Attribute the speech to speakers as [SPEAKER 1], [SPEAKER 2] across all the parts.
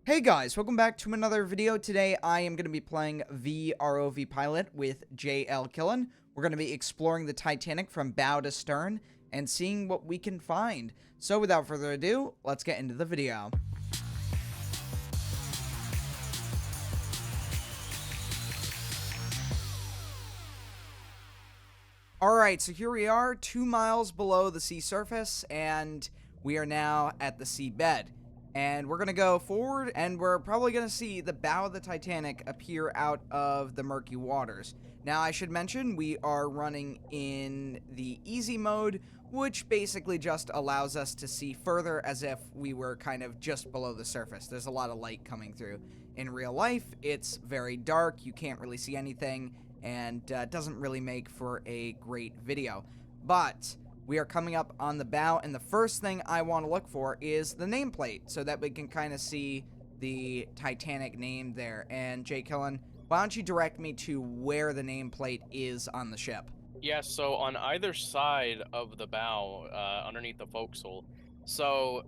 [SPEAKER 1] Hey guys, welcome back to another video. Today I am going to be playing vROVpilot with JL Killen. We're going to be exploring the Titanic from bow to stern and seeing what we can find. So without further ado, let's get into the video. Alright, so here we are, 2 miles below the sea surface, and we are now at the seabed. And we're going to go forward, and we're probably going to see the bow of the Titanic appear out of the murky waters. Now, I should mention, we are running in the easy mode, which basically just allows us to see further as if we were kind of just below the surface. There's a lot of light coming through. In real life, it's very dark, you can't really see anything, and doesn't really make for a great video. But we are coming up on the bow, and the first thing I want to look for is the nameplate, so that we can kind of see the Titanic name there. And Jay Killen, why don't you direct me to where the nameplate is on the ship?
[SPEAKER 2] Yeah, so on either side of the bow, underneath the forecastle, so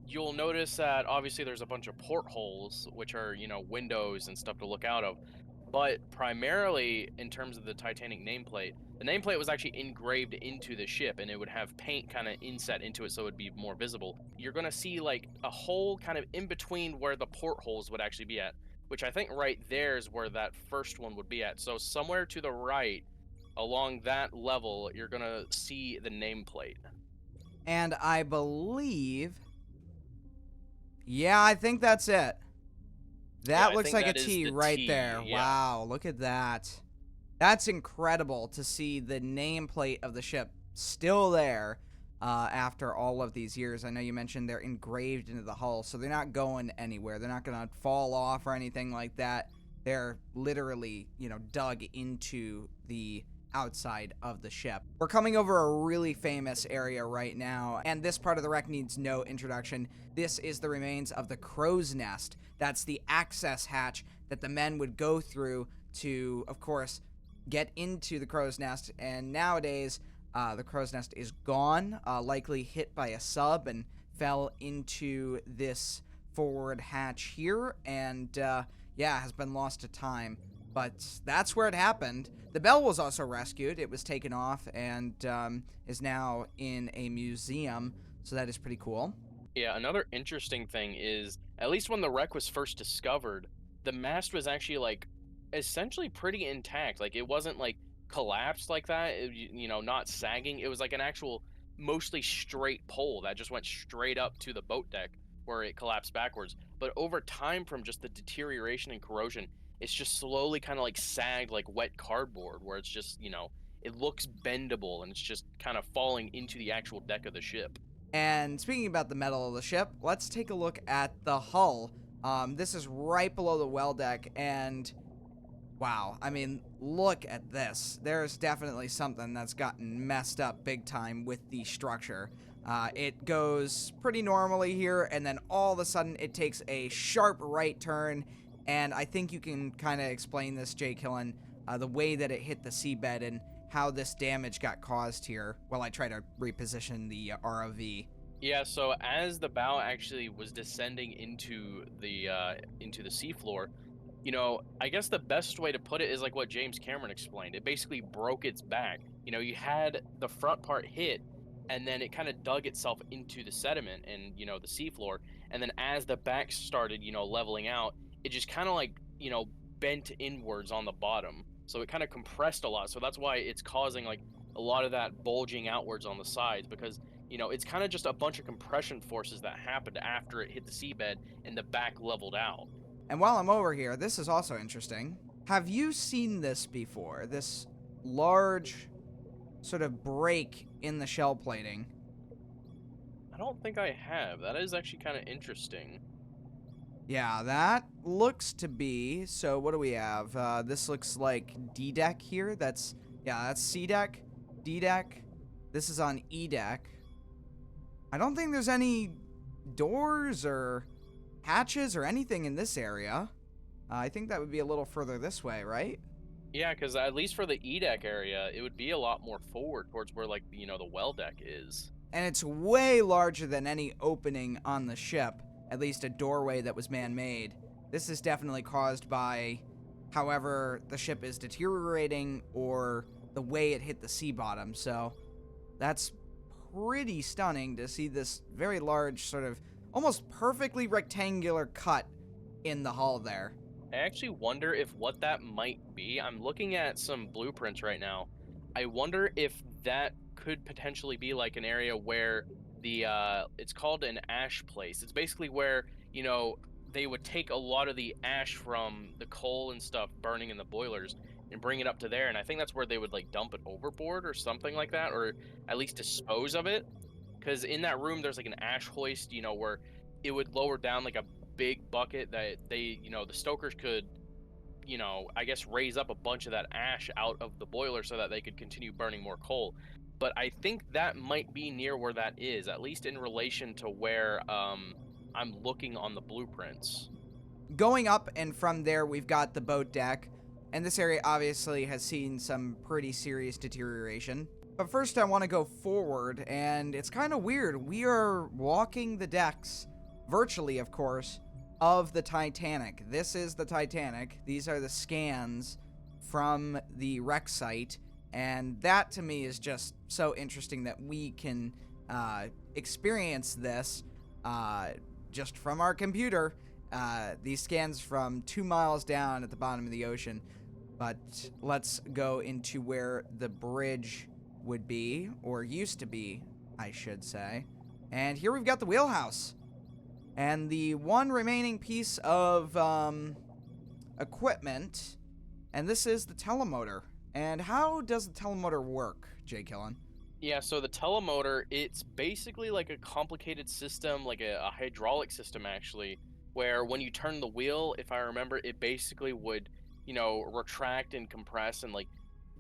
[SPEAKER 2] you'll notice that obviously there's a bunch of portholes, which are, windows and stuff to look out of. But primarily, in terms of the Titanic nameplate, the nameplate was actually engraved into the ship, and it would have paint kind of inset into it so it would be more visible. You're going to see like a hole kind of in between where the portholes would actually be at, which I think right there is where that first one would be at. So somewhere to the right, along that level, you're going to see the nameplate.
[SPEAKER 1] And I believe... yeah, I think that's it. That looks like a T right there.
[SPEAKER 2] Yeah.
[SPEAKER 1] Wow, look at that. That's incredible to see the nameplate of the ship still there after all of these years. I know you mentioned they're engraved into the hull, so they're not going anywhere. They're not going to fall off or anything like that. They're literally, dug into the outside of the ship. We're coming over a really famous area right now, and this part of the wreck needs no introduction. This is the remains of the crow's nest. That's the access hatch that the men would go through to, of course, get into the crow's nest. And nowadays, the crow's nest is gone, likely hit by a sub and fell into this forward hatch here, and has been lost to time. But that's where it happened. The bell was also rescued. It was taken off and is now in a museum, so that is pretty cool.
[SPEAKER 2] Yeah, another interesting thing is, at least when the wreck was first discovered, the mast was actually, like, essentially pretty intact. Like, it wasn't, like, collapsed like that, not sagging. It was, like, an actual mostly straight pole that just went straight up to the boat deck where it collapsed backwards. But over time, from just the deterioration and corrosion, it's just slowly kind of, like, sagged like wet cardboard, where it's just, it looks bendable, and it's just kind of falling into the actual deck of the ship.
[SPEAKER 1] And speaking about the metal of the ship, let's take a look at the hull. This is right below the well deck, and wow, I mean, look at this. There's definitely something that's gotten messed up big time with the structure. It goes pretty normally here, and then all of a sudden it takes a sharp right turn, and I think you can kind of explain this, Jay Killen, the way that it hit the seabed and how this damage got caused here while I try to reposition the ROV.
[SPEAKER 2] Yeah, so as the bow actually was descending into the seafloor, I guess the best way to put it is like what James Cameron explained. It basically broke its back. You had the front part hit, and then it kind of dug itself into the sediment and, the seafloor. And then as the back started, leveling out, it just kind of like, bent inwards on the bottom. So it kind of compressed a lot. So that's why it's causing like a lot of that bulging outwards on the sides, because, it's kind of just a bunch of compression forces that happened after it hit the seabed and the back leveled out.
[SPEAKER 1] And while I'm over here, this is also interesting. Have you seen this before? This large sort of break in the shell plating?
[SPEAKER 2] I don't think I have. That is actually kind of interesting.
[SPEAKER 1] Yeah, that looks to be... so what do we have? This looks like D deck here. That's C deck, D deck. This is on E deck. I don't think there's any doors or hatches or anything in this area. I think that would be a little further this way, right?
[SPEAKER 2] Yeah, because at least for the E deck area, it would be a lot more forward towards where, like, the well deck is.
[SPEAKER 1] And it's way larger than any opening on the ship. at least a doorway that was man-made. This is definitely caused by however the ship is deteriorating or the way it hit the sea bottom. So that's pretty stunning to see this very large, sort of almost perfectly rectangular cut in the hull there.
[SPEAKER 2] I actually wonder if what that might be. I'm looking at some blueprints right now. I wonder if that could potentially be like an area where it's called an ash place. It's basically where, they would take a lot of the ash from the coal and stuff burning in the boilers and bring it up to there. And I think that's where they would like dump it overboard or something like that, or at least dispose of it. Because in that room, there's like an ash hoist, where it would lower down like a big bucket that the stokers could, I guess raise up a bunch of that ash out of the boiler so that they could continue burning more coal. But I think that might be near where that is, at least in relation to where I'm looking on the blueprints.
[SPEAKER 1] Going up and from there, we've got the boat deck, and this area obviously has seen some pretty serious deterioration. But first I want to go forward, and it's kind of weird. We are walking the decks, virtually of course, of the Titanic. This is the Titanic. These are the scans from the wreck site, and that to me is just so interesting that we can experience this just from our computer. These scans from 2 miles down at the bottom of the ocean. But let's go into where the bridge would be, or used to be, I should say. And here we've got the wheelhouse. And the one remaining piece of equipment, and this is the telemotor. And how does the telemotor work, Jay Killen?
[SPEAKER 2] Yeah, so the telemotor, it's basically like a complicated system, like a hydraulic system actually, where when you turn the wheel, if I remember, it basically would, retract and compress and like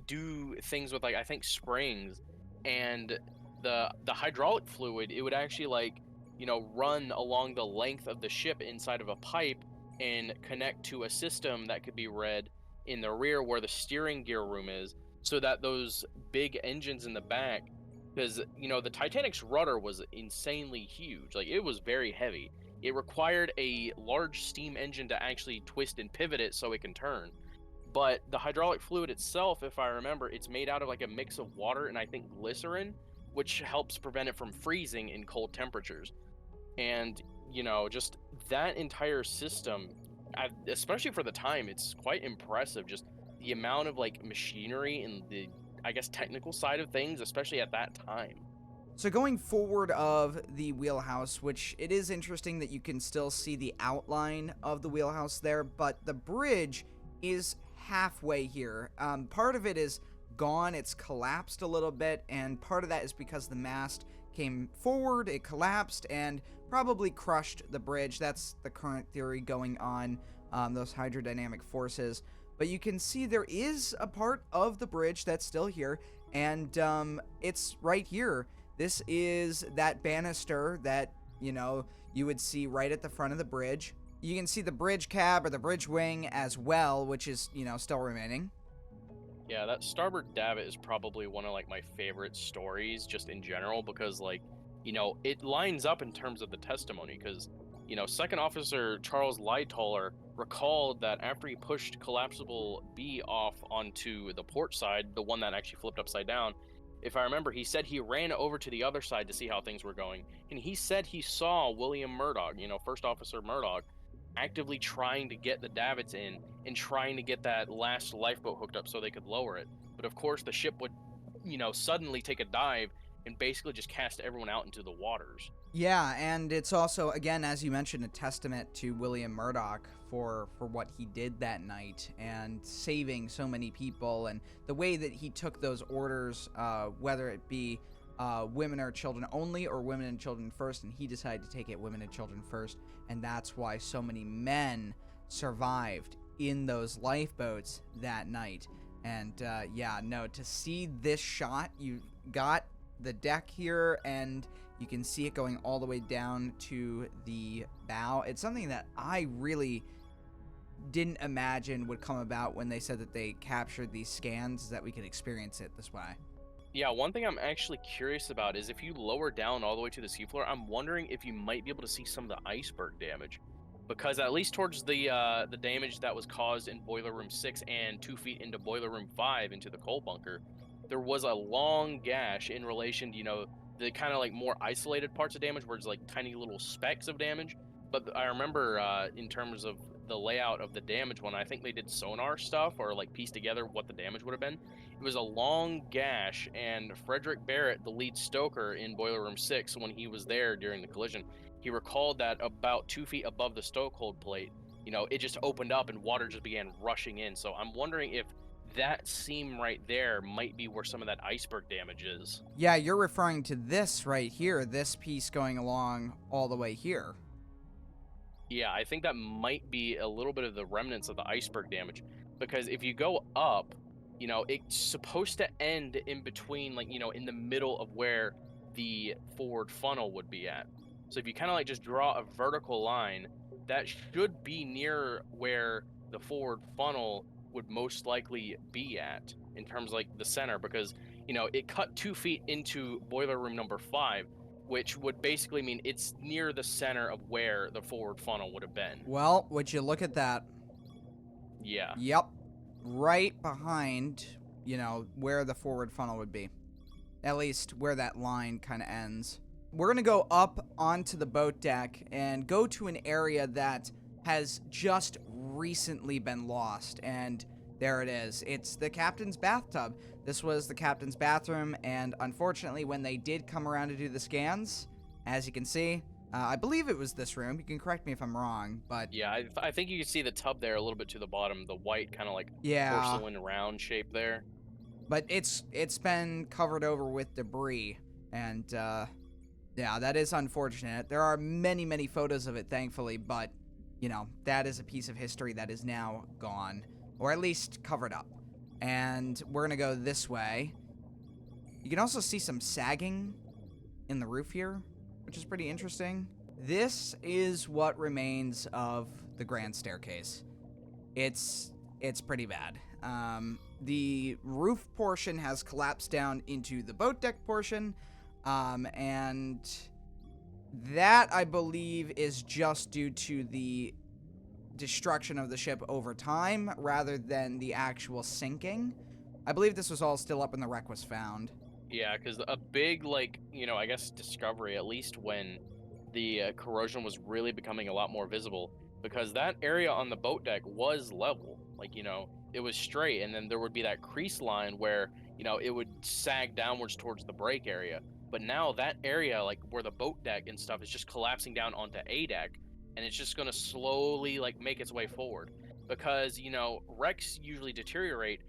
[SPEAKER 2] do things with like I think springs, and the hydraulic fluid, it would actually like, run along the length of the ship inside of a pipe and connect to a system that could be read in the rear where the steering gear room is, so that those big engines in the back, because the Titanic's rudder was insanely huge, like it was very heavy. It required a large steam engine to actually twist and pivot it so it can turn. But the hydraulic fluid itself, if I remember, it's made out of like a mix of water and I think glycerin, which helps prevent it from freezing in cold temperatures. And just that entire system, especially for the time, it's quite impressive. Just the amount of like machinery and the, I guess, technical side of things, especially at that time.
[SPEAKER 1] So going forward of the wheelhouse, which it is interesting that you can still see the outline of the wheelhouse there, but the bridge is halfway here. Part of it is gone, it's collapsed a little bit, and part of that is because the mast came forward, it collapsed, and probably crushed the bridge. That's the current theory going on, those hydrodynamic forces. But you can see there is a part of the bridge that's still here, and it's right here. This is that banister that, you would see right at the front of the bridge. You can see the bridge cab or the bridge wing as well, which is, still remaining.
[SPEAKER 2] Yeah, that starboard davit is probably one of like my favorite stories just in general, because like, it lines up in terms of the testimony, because, Second Officer Charles Lightoller recalled that after he pushed collapsible B off onto the port side, the one that actually flipped upside down, if I remember, he said he ran over to the other side to see how things were going, and he said he saw William Murdoch, First Officer Murdoch, actively trying to get the davits in and trying to get that last lifeboat hooked up so they could lower it. But of course, the ship would, suddenly take a dive and basically just cast everyone out into the waters.
[SPEAKER 1] Yeah, and it's also, again, as you mentioned, a testament to William Murdoch for what he did that night and saving so many people, and the way that he took those orders, whether it be women or children only or women and children first, and he decided to take it women and children first, and that's why so many men survived in those lifeboats that night. And to see this shot, you got the deck here, and you can see it going all the way down to the bow. It's something that I really didn't imagine would come about when they said that they captured these scans, that we could experience it this way.
[SPEAKER 2] Yeah, one thing I'm actually curious about is if you lower down all the way to the seafloor, I'm wondering if you might be able to see some of the iceberg damage. Because at least towards the damage that was caused in Boiler Room 6 and 2 feet into Boiler Room 5 into the coal bunker, there was a long gash in relation to, the kind of like more isolated parts of damage where it's like tiny little specks of damage. But I remember in terms of the layout of the damage one, I think they did sonar stuff or like piece together what the damage would have been. It was a long gash, and Frederick Barrett, the lead stoker in Boiler Room 6, when he was there during the collision, he recalled that about 2 feet above the stokehold plate, it just opened up and water just began rushing in. So I'm wondering if that seam right there might be where some of that iceberg damage is.
[SPEAKER 1] Yeah, you're referring to this right here, this piece going along all the way here.
[SPEAKER 2] Yeah, I think that might be a little bit of the remnants of the iceberg damage, because if you go up, it's supposed to end in between, like, in the middle of where the forward funnel would be at. So if you kind of like just draw a vertical line, that should be near where the forward funnel would most likely be at in terms of like the center, because, it cut 2 feet into boiler room number 5, which would basically mean it's near the center of where the forward funnel would have been.
[SPEAKER 1] Well, would you look at that?
[SPEAKER 2] Yeah.
[SPEAKER 1] Yep. Right behind, where the forward funnel would be. At least where that line kind of ends. We're going to go up onto the boat deck and go to an area that has just recently been lost. And there it is. It's the captain's bathtub. This was the captain's bathroom, and unfortunately, when they did come around to do the scans, as you can see, I believe it was this room. You can correct me if I'm wrong, but
[SPEAKER 2] Yeah, I think you can see the tub there a little bit to the bottom, the white kind of like
[SPEAKER 1] yeah,
[SPEAKER 2] porcelain round shape there.
[SPEAKER 1] but it's been covered over with debris, and yeah, that is unfortunate. There are many, many photos of it, thankfully, but that is a piece of history that is now gone, or at least covered up. And we're gonna go this way. You can also see some sagging in the roof here, which is pretty interesting. This is what remains of the grand staircase. It's pretty bad. The roof portion has collapsed down into the boat deck portion, and that, I believe, is just due to the destruction of the ship over time rather than the actual sinking. I believe this was all still up when the wreck was found.
[SPEAKER 2] Yeah, because a big, like, I guess discovery, at least when the corrosion was really becoming a lot more visible, because that area on the boat deck was level. Like, it was straight, and then there would be that crease line where, it would sag downwards towards the break area. But now that area, like where the boat deck and stuff, is just collapsing down onto A deck, and it's just going to slowly, like, make its way forward. Because, wrecks usually deteriorate.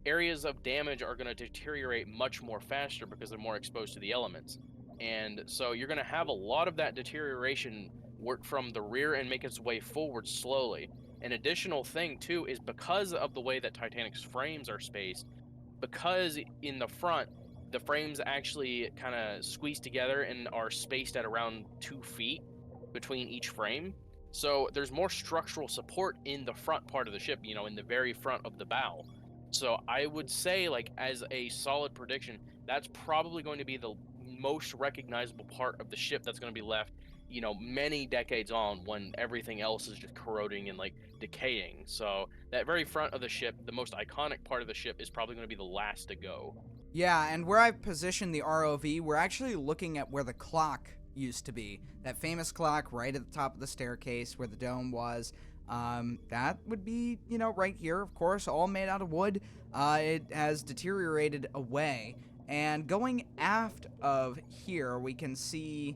[SPEAKER 2] Areas of damage are going to deteriorate much more faster because they're more exposed to the elements. And so you're going to have a lot of that deterioration work from the rear and make its way forward slowly. An additional thing, too, is because of the way that Titanic's frames are spaced, because in the front, the frames actually kind of squeeze together and are spaced at around 2 feet between each frame. So there's more structural support in the front part of the ship, in the very front of the bow. So I would say, like, as a solid prediction, that's probably going to be the most recognizable part of the ship that's going to be left, many decades on, when everything else is just corroding and, like, decaying. So that very front of the ship, the most iconic part of the ship, is probably going to be the last to go.
[SPEAKER 1] Yeah, and where I've positioned the ROV, we're actually looking at where the clock used to be. That famous clock right at the top of the staircase where the dome was. That would be, right here, of course, all made out of wood. It has deteriorated away. And going aft of here, we can see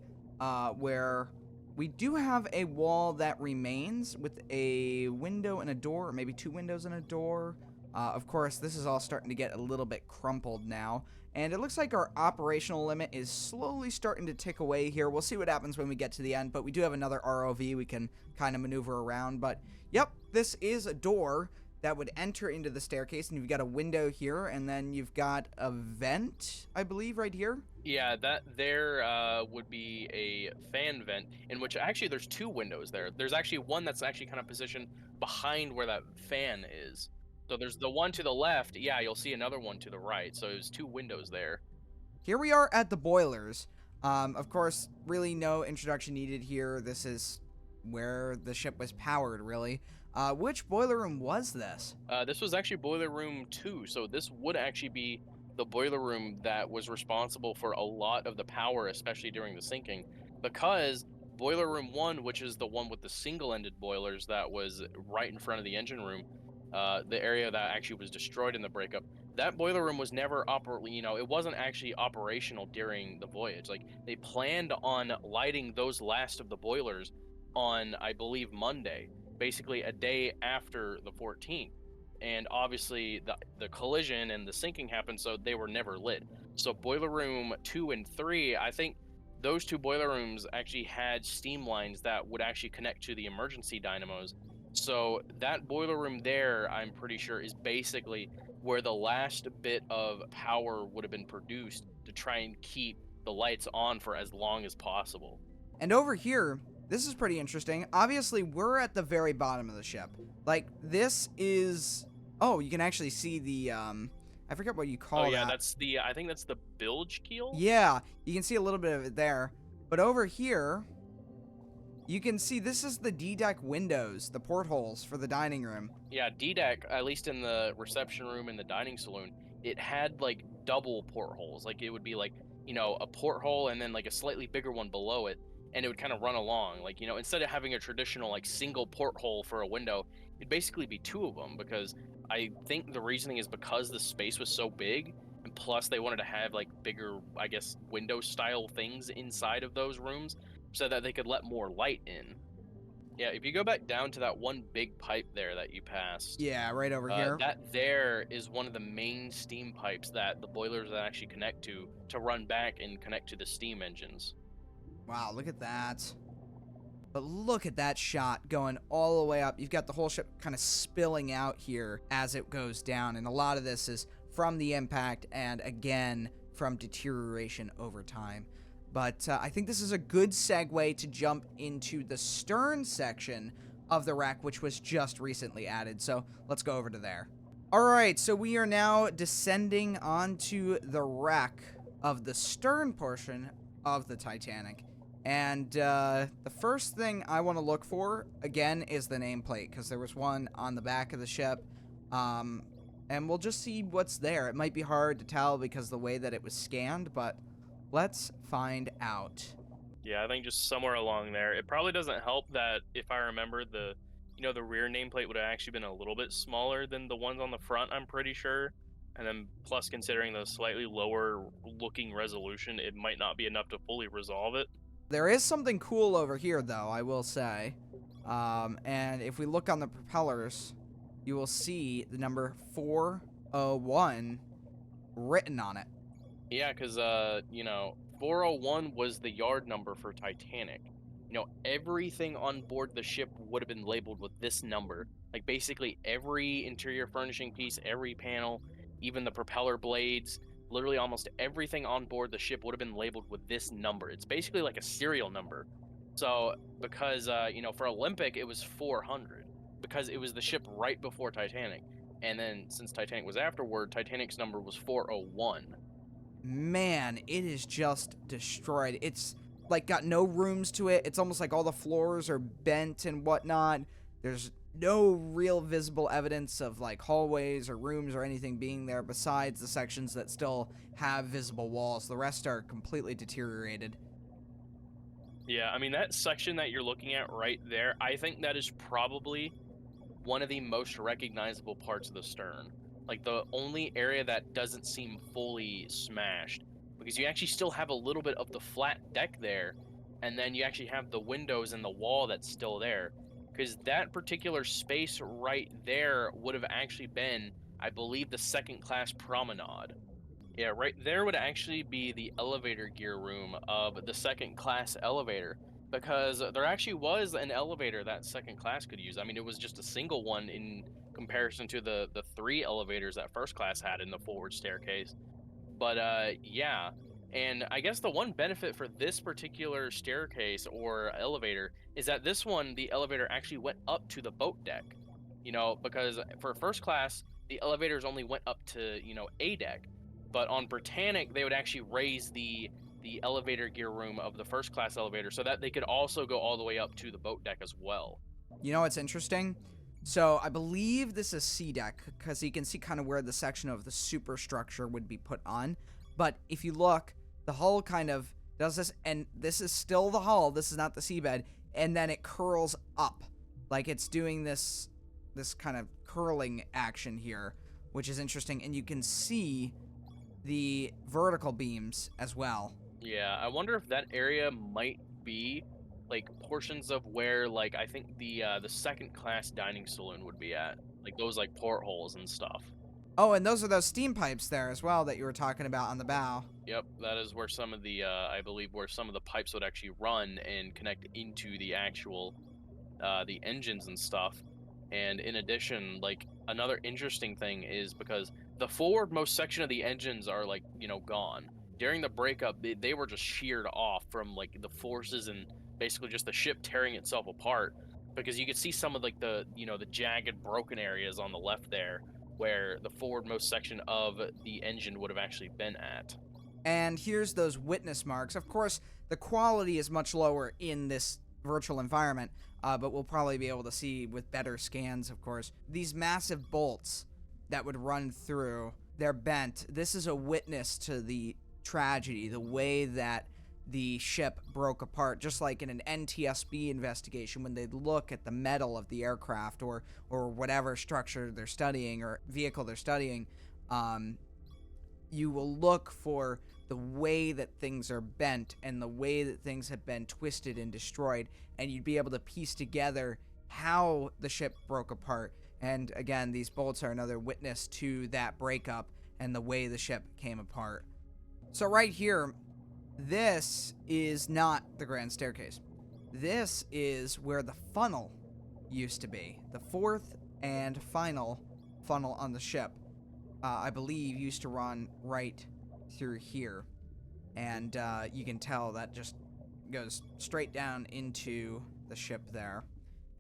[SPEAKER 1] where we do have a wall that remains with a window and a door, or maybe two windows and a door. Of course, this is all starting to get a little bit crumpled now. And it looks like our operational limit is slowly starting to tick away here. We'll see what happens when we get to the end, but we do have another ROV we can kind of maneuver around. But, yep, this is a door that would enter into the staircase, and you've got a window here, and then you've got a vent, I believe, right here.
[SPEAKER 2] Yeah, that there would be a fan vent, in which actually there's two windows there. There's actually one that's actually kind of positioned behind where that fan is. So there's the one to the left. Yeah, you'll see another one to the right. So there's two windows there.
[SPEAKER 1] here we are at the boilers. Of course, really no introduction needed here. This is where the ship was powered, really. Which boiler room was this?
[SPEAKER 2] This was actually boiler room 2, so this would actually be the boiler room that was responsible for a lot of the power, especially during the sinking, because boiler room 1, which is the one with the single-ended boilers that was right in front of the engine room, the area that actually was destroyed in the breakup, that boiler room was never it wasn't actually operational during the voyage. Like, they planned on lighting those last of the boilers on, I believe, Monday, basically a day after the 14th. And obviously the collision and the sinking happened, so they were never lit. So boiler room 2 and 3, I think those two boiler rooms actually had steam lines that would actually connect to the emergency dynamos. So that boiler room there, I'm pretty sure, is basically where the last bit of power would have been produced to try and keep the lights on for as long as possible.
[SPEAKER 1] And over here, this is pretty interesting. Obviously, we're at the very bottom of the ship. Like, this is... Oh, you can actually see the, I forget what you call that.
[SPEAKER 2] Oh, yeah, I think that's the bilge keel?
[SPEAKER 1] Yeah, you can see a little bit of it there. But over here, you can see this is the D-deck windows, the portholes for the dining room.
[SPEAKER 2] Yeah, D-deck, at least in the reception room in the dining saloon, it had, like, double portholes. Like, it would be, like, a porthole and then, like, a slightly bigger one below it, and it would kind of run along. Like, instead of having a traditional, like, single porthole for a window, it'd basically be two of them, because I think the reasoning is because the space was so big, and plus they wanted to have, like, bigger, I guess, window-style things inside of those rooms so that they could let more light in. Yeah, if you go back down to that one big pipe there that you passed.
[SPEAKER 1] Yeah, right over here.
[SPEAKER 2] That there is one of the main steam pipes that the boilers that actually connect to run back and connect to the steam engines.
[SPEAKER 1] Wow, look at that. But look at that shot going all the way up. You've got the whole ship kind of spilling out here as it goes down. And a lot of this is from the impact and, again, from deterioration over time. But I think this is a good segue to jump into the stern section of the wreck, which was just recently added. So let's go over to there. All right, so we are now descending onto the wreck of the stern portion of the Titanic. And the first thing I want to look for, again, is the nameplate, because there was one on the back of the ship. And we'll just see what's there. It might be hard to tell because of the way that it was scanned, but let's find out.
[SPEAKER 2] Yeah, I think just somewhere along there. It probably doesn't help that, if I remember, the rear nameplate would have actually been a little bit smaller than the ones on the front, I'm pretty sure. And then plus considering the slightly lower looking resolution, it might not be enough to fully resolve it.
[SPEAKER 1] There is something cool over here, though, I will say. And if we look on the propellers, you will see the number 401 written on it.
[SPEAKER 2] Yeah, because, 401 was the yard number for Titanic. Everything on board the ship would have been labeled with this number. Like, basically every interior furnishing piece, every panel, even the propeller blades, literally almost everything on board the ship would have been labeled with this number. It's basically like a serial number. So, because, for Olympic, it was 400, because it was the ship right before Titanic. And then, since Titanic was afterward, Titanic's number was 401.
[SPEAKER 1] Man, it is just destroyed. It's, like, got no rooms to it. It's almost like all the floors are bent and whatnot. There's no real visible evidence of, like, hallways or rooms or anything being there besides the sections that still have visible walls. The rest are completely deteriorated.
[SPEAKER 2] Yeah, I mean, that section that you're looking at right there, I think that is probably one of the most recognizable parts of the stern. Like, the only area that doesn't seem fully smashed, because you actually still have a little bit of the flat deck there, and then you actually have the windows and the wall that's still there. Because that particular space right there would have actually been, I believe, the second class promenade. Yeah, right there would actually be the elevator gear room of the second class elevator, because there actually was an elevator that second class could use. I mean, it was just a single one in comparison to the 3 elevators that first class had in the forward staircase. But yeah, and I guess the one benefit for this particular staircase or elevator is that this one, the elevator actually went up to the boat deck, because for first class, the elevators only went up to, A deck. But on Britannic, they would actually raise the elevator gear room of the first class elevator so that they could also go all the way up to the boat deck as well.
[SPEAKER 1] You know what's interesting? So I believe this is C deck, because you can see kind of where the section of the superstructure would be put on. But if you look, the hull kind of does this, and this is still the hull. This is not the seabed, and then it curls up, like it's doing this kind of curling action here, which is interesting. And you can see the vertical beams as well.
[SPEAKER 2] Yeah, I wonder if that area might be like portions of where, like, I think the second class dining saloon would be at, like those like portholes and stuff.
[SPEAKER 1] Oh, and those are those steam pipes there as well that you were talking about on the bow.
[SPEAKER 2] Yep, that is where some of the I believe where some of the pipes would actually run and connect into the actual the engines and stuff. And in addition, like, another interesting thing is because the forwardmost section of the engines are, like, you know, gone. During the breakup, they were just sheared off from, like, the forces and basically just the ship tearing itself apart, because you could see some of, like, the, you know, the jagged broken areas on the left there where the forwardmost section of the engine would have actually been at.
[SPEAKER 1] And here's those witness marks. Of course, the quality is much lower in this virtual environment, but we'll probably be able to see with better scans, of course. These massive bolts that would run through, they're bent. This is a witness to the tragedy, the way that the ship broke apart, just like in an NTSB investigation when they look at the metal of the aircraft or whatever structure they're studying or vehicle they're studying. You will look for the way that things are bent and the way that things have been twisted and destroyed, and you'd be able to piece together how the ship broke apart. And again, these bolts are another witness to that breakup and the way the ship came apart. So right here, this is not the grand staircase. This is where the funnel used to be. The fourth and final funnel on the ship, I believe, used to run right through here. And you can tell that just goes straight down into the ship there.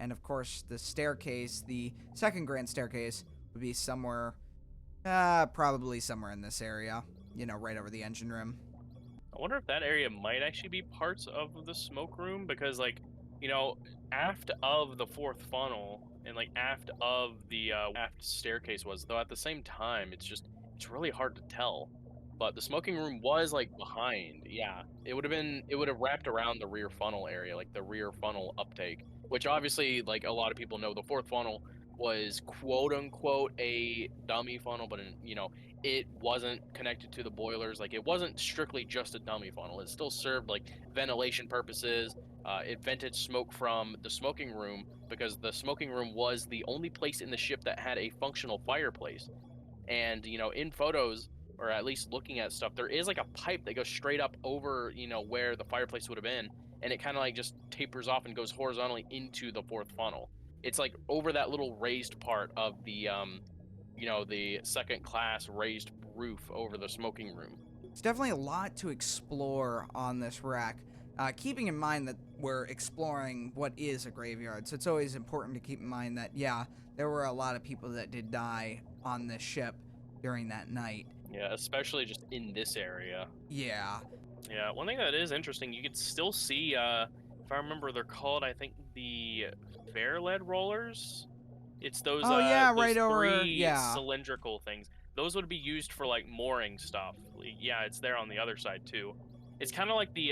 [SPEAKER 1] And of course, the staircase, the second grand staircase, would be somewhere, probably somewhere in this area, you know, right over the engine room.
[SPEAKER 2] I wonder if that area might actually be parts of the smoke room, because, like, you know, aft of the fourth funnel and, like, aft of the aft staircase was, though at the same time, it's really hard to tell. But the smoking room was, like, behind. Yeah, it would have wrapped around the rear funnel area, like the rear funnel uptake, which obviously, like, a lot of people know the fourth funnel was quote unquote a dummy funnel, but you know, it wasn't connected to the boilers. Like, it wasn't strictly just a dummy funnel. It still served, like, ventilation purposes. It vented smoke from the smoking room, because the smoking room was the only place in the ship that had a functional fireplace. And, you know, in photos, or at least looking at stuff, there is, like, a pipe that goes straight up over, you know, where the fireplace would have been, and it kind of, like, just tapers off and goes horizontally into the fourth funnel. It's, like, over that little raised part of the you know, the second class raised roof over the smoking room.
[SPEAKER 1] It's definitely a lot to explore on this wreck, keeping in mind that we're exploring what is a graveyard. So it's always important to keep in mind that, yeah, there were a lot of people that did die on this ship during that night.
[SPEAKER 2] Yeah, especially just in this area.
[SPEAKER 1] Yeah.
[SPEAKER 2] Yeah, one thing that is interesting, you could still see, if I remember, they're called, I think, the fair lead rollers. It's those,
[SPEAKER 1] Oh, yeah,
[SPEAKER 2] those
[SPEAKER 1] right over,
[SPEAKER 2] three
[SPEAKER 1] yeah.
[SPEAKER 2] cylindrical things. Those would be used for, like, mooring stuff. Yeah, it's there on the other side too. It's kind of like the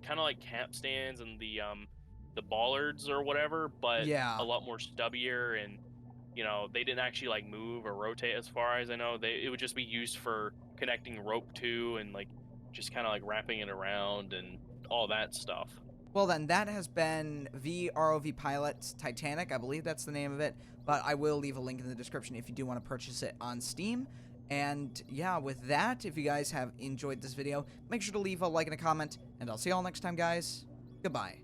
[SPEAKER 2] kind of like camp stands and the bollards or whatever, but
[SPEAKER 1] Yeah.
[SPEAKER 2] a lot more stubbier, and, you know, they didn't actually, like, move or rotate as far as I know. It would just be used for connecting rope to, and, like, just kind of, like, wrapping it around and all that stuff.
[SPEAKER 1] Well, then, that has been vROVpilot Titanic. I believe that's the name of it. But I will leave a link in the description if you do want to purchase it on Steam. And yeah, with that, if you guys have enjoyed this video, make sure to leave a like and a comment. And I'll see you all next time, guys. Goodbye.